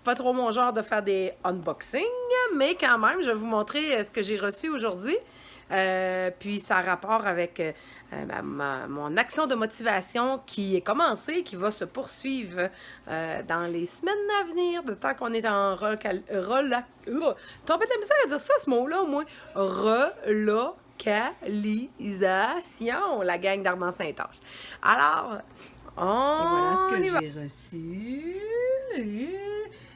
pas trop mon genre de faire des unboxings, mais quand même, je vais vous montrer ce que j'ai reçu aujourd'hui. Puis ça a rapport avec mon action de motivation qui est commencée, qui va se poursuivre dans les semaines à venir, de temps qu'on est en t'as pas de la misère à dire ça, ce mot-là, au moins. Relocalisation, la gang d'Armand Saint-Ange. Alors, Et voilà ce que y va. j'ai reçu.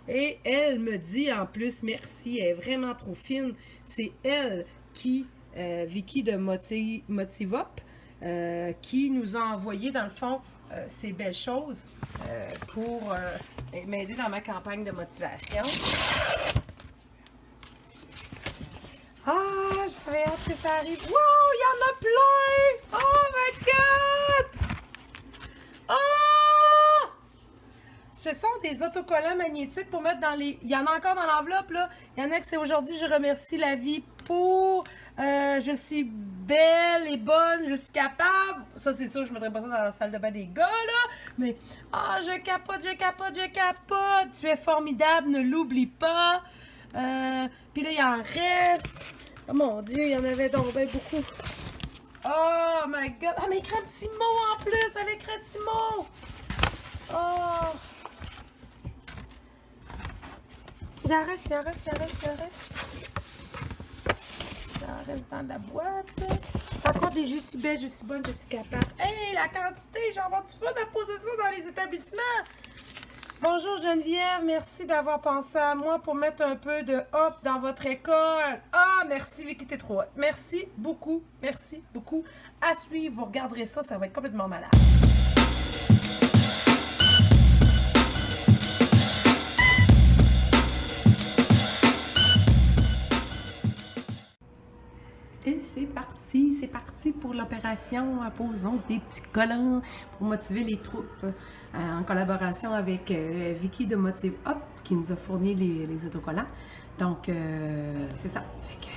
Et elle me dit en plus merci, elle est vraiment trop fine. C'est elle qui, Vicky de Motivop, qui nous a envoyé dans le fond ces belles choses pour m'aider dans ma campagne de motivation. Ah, j'avais hâte que ça arrive. Wow, il y en a plein! Oh my God! Oh! Ce sont des autocollants magnétiques pour mettre dans les... Il y en a encore dans l'enveloppe, là. Il y en a que c'est aujourd'hui, je remercie la vie pour... je suis belle et bonne, je suis capable. Ça, c'est sûr, je ne mettrais pas ça dans la salle de bain des gars, là. Mais, je capote, je capote, je capote. Tu es formidable, ne l'oublie pas. Puis là, il en reste. Oh mon Dieu, il y en avait donc bien beaucoup. Oh my God. Ah, mais écrit un petit mot en plus. Elle écrit un petit mot. Oh. Il en reste, il en reste, il en reste, il en reste. Il en reste dans la boîte. Encore des je suis belle, je suis bonne, je suis capable. Hey, la quantité, j'en avoir du fun à poser ça dans les établissements. Bonjour Geneviève, merci d'avoir pensé à moi pour mettre un peu de hop dans votre école. Ah, merci Vicky, t'es trop hot. Merci beaucoup, merci beaucoup. À suivre, vous regarderez ça, ça va être complètement malade. Et c'est parti pour l'opération Posons des petits collants pour motiver les troupes en collaboration avec Vicky de Motive Up qui nous a fourni les autocollants. Donc, c'est ça. Fait que,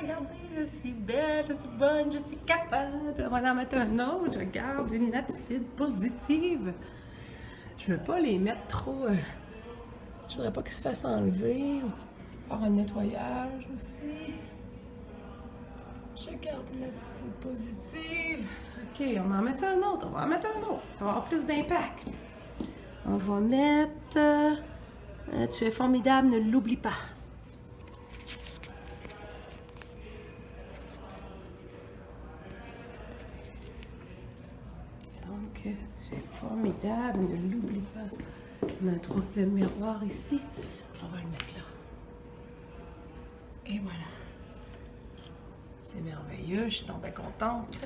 regardez, je suis belle, je suis bonne, je suis capable. On va en mettre un autre. Je garde une attitude positive. Je veux pas les mettre trop... je voudrais pas qu'ils se fassent enlever ou faire un nettoyage aussi. Je garde une attitude positive. OK, on en met un autre. On va en mettre un autre. Ça va avoir plus d'impact. On va mettre... tu es formidable, ne l'oublie pas. Donc, tu es formidable, ne l'oublie pas. On a un troisième miroir ici. On va le mettre là. Et voilà. C'est merveilleux, je suis donc bien contente.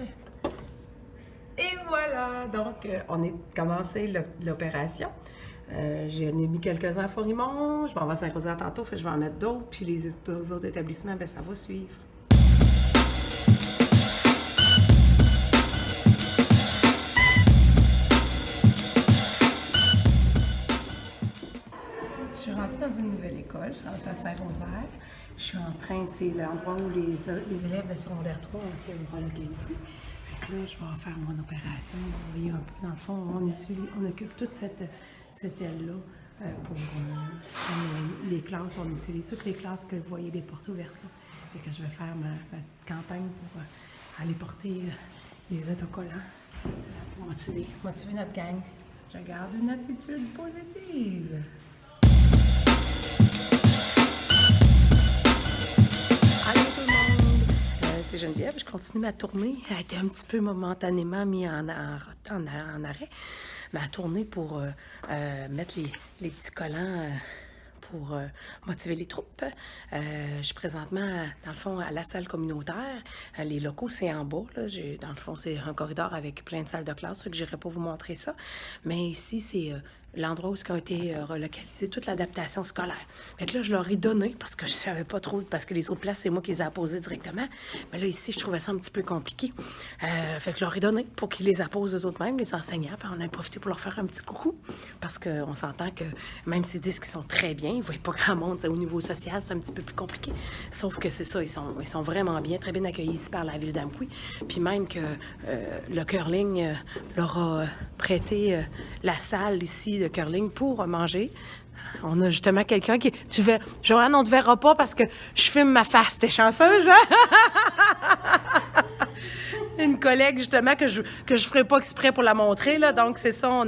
Et voilà, donc on a commencé l'opération. J'en ai mis quelques-uns à Faurimont, je m'en vais à Saint-Rosaire tantôt, je vais en mettre d'autres, puis les autres établissements, ben, ça va suivre. Je suis rentrée dans une nouvelle école, je suis rentrée à Saint-Rosaire. Je suis en train, c'est l'endroit où les élèves de secondaire 3 ont été relocalisés. Fait que là, je vais faire mon opération. Vous voyez un peu, dans le fond, on occupe toute cette aile-là pour les classes. On utilise toutes les classes que vous voyez, des portes ouvertes. Là. Et que je vais faire ma petite campagne pour aller porter les autocollants pour motiver notre gang. Je garde une attitude positive. C'est Geneviève, je continue ma tournée. Elle a été un petit peu momentanément mise en arrêt. Ma tournée pour mettre les petits collants pour motiver les troupes. Je suis présentement, dans le fond, à la salle communautaire. Les locaux, c'est en bas. Là. Dans le fond, c'est un corridor avec plein de salles de classe, que je n'irai pas vous montrer ça. Mais ici, c'est l'endroit où ont été relocalisés, toute l'adaptation scolaire. Fait que là, je leur ai donné, parce que je savais pas trop, parce que les autres places, c'est moi qui les ai apposées directement. Mais là, ici, je trouvais ça un petit peu compliqué. Fait que je leur ai donné pour qu'ils les apposent eux-mêmes, les enseignants. Puis on a profité pour leur faire un petit coucou, parce qu'on s'entend que, même s'ils disent qu'ils sont très bien, ils ne voient pas grand monde. Au niveau social, c'est un petit peu plus compliqué. Sauf que c'est ça, ils sont vraiment bien, très bien accueillis ici par la ville d'Amqui. Puis même que le curling leur a prêté la salle ici de curling pour manger. On a justement quelqu'un qui... Tu veux... Joanne, on te verra pas parce que je filme ma face. T'es chanceuse, hein? Une collègue, justement, que je ferai pas exprès pour la montrer, là. Donc, c'est ça,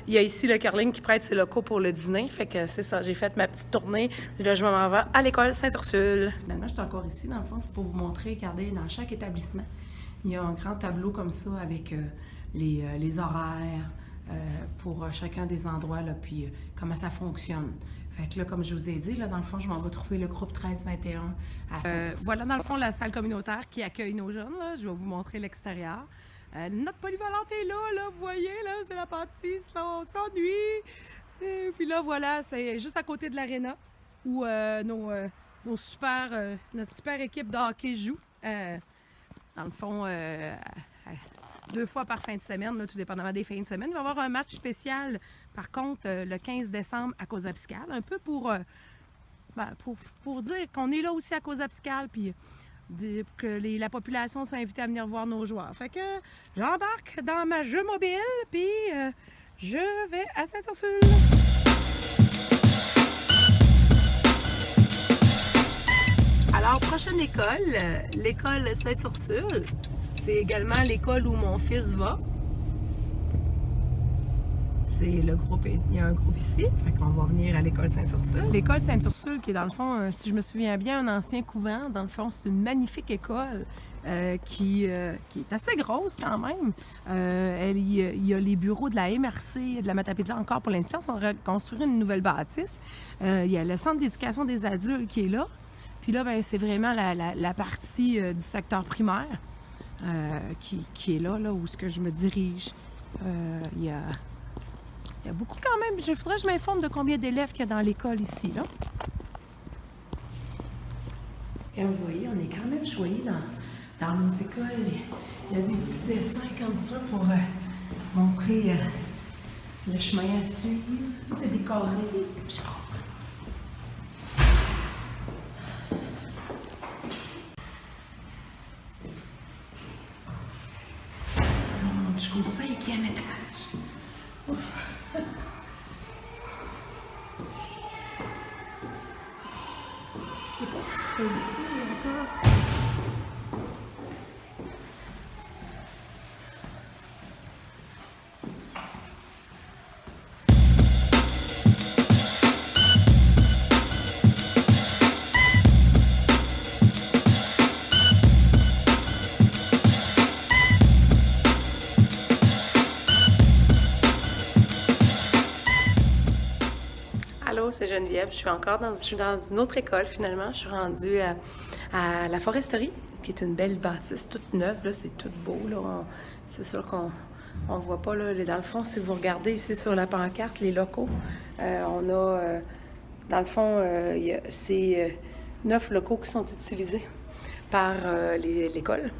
il y a ici le curling qui prête ses locaux pour le dîner. Fait que c'est ça, j'ai fait ma petite tournée. Et là, je m'en vais à l'école Sainte-Ursule. Finalement, je suis encore ici. Dans le fond, c'est pour vous montrer, regardez, dans chaque établissement, il y a un grand tableau comme ça avec les horaires pour chacun des endroits, là, puis comment ça fonctionne. Fait que là, comme je vous ai dit, là, dans le fond, je m'en vais trouver le groupe 1321 à Sainte-Ursule. Voilà, dans le fond, la salle communautaire qui accueille nos jeunes. Là. Je vais vous montrer l'extérieur. Notre polyvalente est là, vous voyez, là, c'est la bâtisse, là, on s'ennuie. Puis là, voilà, c'est juste à côté de l'aréna où notre super équipe de hockey joue. Dans le fond, 2 fois par fin de semaine, là, tout dépendamment des fins de semaine. Il va y avoir un match spécial, par contre, le 15 décembre à Causa-Piscale, un peu pour dire qu'on est là aussi à Causa-Piscale, puis dire que la population s'est invitée à venir voir nos joueurs. Fait que j'embarque dans ma jeu mobile, puis je vais à Sainte-Ursule. Alors, prochaine école, l'école Sainte-Ursule. C'est également l'école où mon fils va. C'est le groupe, il y a un groupe ici, fait qu'on va venir à l'école Sainte-Ursule. L'école Sainte-Ursule, qui est dans le fond, si je me souviens bien, un ancien couvent. Dans le fond, c'est une magnifique école qui est assez grosse quand même. Il y a les bureaux de la MRC, de la Matapédia encore pour l'instant. On va construire une nouvelle bâtisse. Il y a le centre d'éducation des adultes qui est là. Puis là, ben, c'est vraiment la partie du secteur primaire. Qui est là où est-ce que je me dirige. Il y a beaucoup quand même. Il faudrait que je m'informe de combien d'élèves qu'il y a dans l'école ici. Là. Et vous voyez, on est quand même choyé dans nos écoles. Il y a des petits dessins comme ça pour montrer le chemin à suivre. C'est décoré. Jusqu'au 5e étage. Ouf. Je sais pas si c'était ici encore. Allô, c'est Geneviève. Je suis dans une autre école finalement. Je suis rendue à la foresterie, qui est une belle bâtisse toute neuve. Là, c'est tout beau. Là. C'est sûr qu'on ne voit pas. Là, dans le fond, si vous regardez ici sur la pancarte, les locaux, on a, dans le fond, c'est 9 locaux qui sont utilisés par l'école,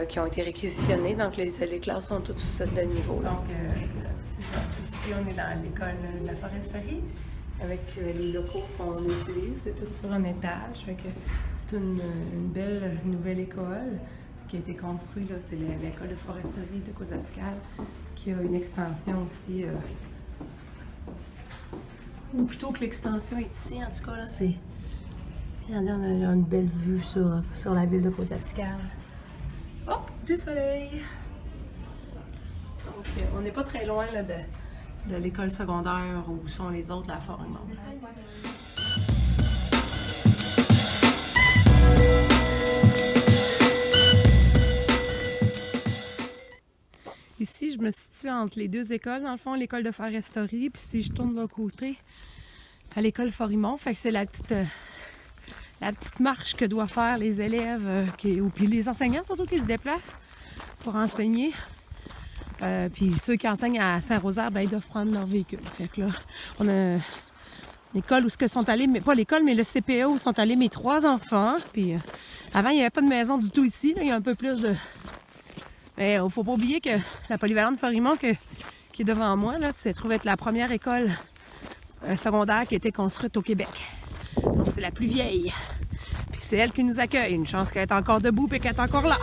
qui ont été réquisitionnés. Donc, les classes sont toutes sous ce niveau. Donc, ici, on est dans l'école de la foresterie avec les locaux qu'on utilise. C'est tout sur un étage. Fait que c'est une belle nouvelle école qui a été construite. Là, c'est l'école de foresterie de Causa-Piscale qui a une extension aussi. Ou plutôt que l'extension est ici, en tout cas, là, c'est... Regardez, on a une belle vue sur la ville de Causa-Piscale. Oh, du soleil! Donc, on n'est pas très loin là, de l'école secondaire où sont les autres, la forêt. Ici, je me situe entre les deux écoles, dans le fond, l'école de foresterie, puis si je tourne de l'autre côté, à l'école Forimont, fait que c'est la petite marche que doivent faire les élèves, puis les enseignants surtout qui se déplacent pour enseigner. Puis ceux qui enseignent à Saint-Rosaire, ben, ils doivent prendre leur véhicule. Fait que là, on a l'école où sont allés, mais pas l'école, mais le CPA où sont allés mes 3 enfants. Puis avant, il n'y avait pas de maison du tout ici. Là, il y a un peu plus de... Mais il ne faut pas oublier que la polyvalente Forimont qui est devant moi, là, c'est trouvé être la première école secondaire qui a été construite au Québec. Donc c'est la plus vieille. Puis c'est elle qui nous accueille. Une chance qu'elle est encore debout et qu'elle est encore là.